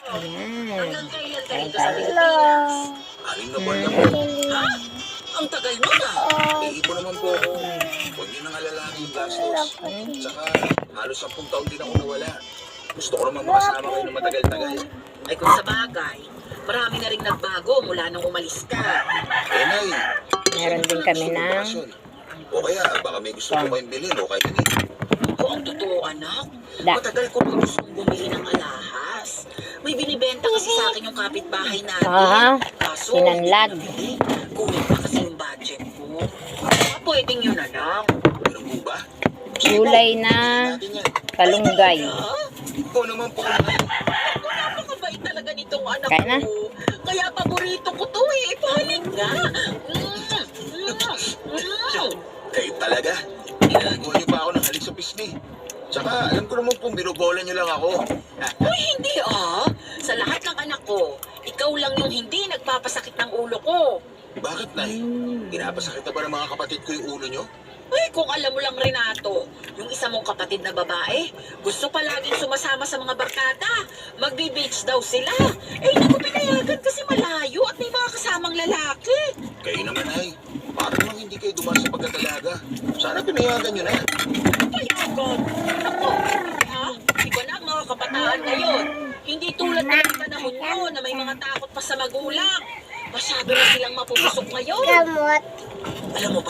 Ayan. Hanggang kailan ka Kain dito sa tayo. Pilipinas? Anim na buwan na po. Ha? Ang tagal mo na. Iipon naman po ako. Huwag niyo nang alalahan yung gastos. Tsaka halos 10 taon din ako nawala. Gusto ko naman makasama kayo ng matagal-tagal. Ay kung sa bagay, marami na rin nagbago mula nung umalis ka. Eh, Nay. Meron din kami ng bakasyon. O kaya, baka may gusto ko kayong bilhin o kahit hindi. Ako ang totoo, anak. Da. Matagal ko nang gustong bumili ng alahas. May binibenta kasi sa akin yung kapitbahay natin. Ah, Kaso, sinanlad. hindi ko nabili. Kulit pa kasi yung budget ko. Baka pwedeng yun, anak. Ganun po ba? gulay na Natin yan. kalunggay. Ha? Ikaw naman po, Nay. Napakabait talaga nitong anak Kaya na. ko. Kaya paborito ko to eh. Pahalig nga. Kayo talaga. Ginagawa niyo pa ako ng halik sa pisngi. Tsaka, alam ko naman kung binubola niyo lang ako. Uy, hindi ah. Sa lahat ng anak ko, ikaw lang yung hindi nagpapasakit ng ulo ko. Bakit, Nay? Pinapasakit na ba ng mga kapatid ko yung ulo niyo? Ay, kung alam mo lang, Renato, yung isa mong kapatid na babae, gusto palaging sumasama sa mga barkada. Magbi-beach daw sila. Eh, hindi ko pinayagan kasi malayo at may mga kasamang lalaki. Kayo naman, Nay. Parang naman hindi kayo dumaan sa pagkatalaga. Sana pinayagan niyo na. Payagan. Ako, ha? Iba na ang mga kabataan ngayon. Hindi tulad ng panahon nyo na may mga takot pa sa magulang. Masyado na silang mapupusok ngayon. Alam mo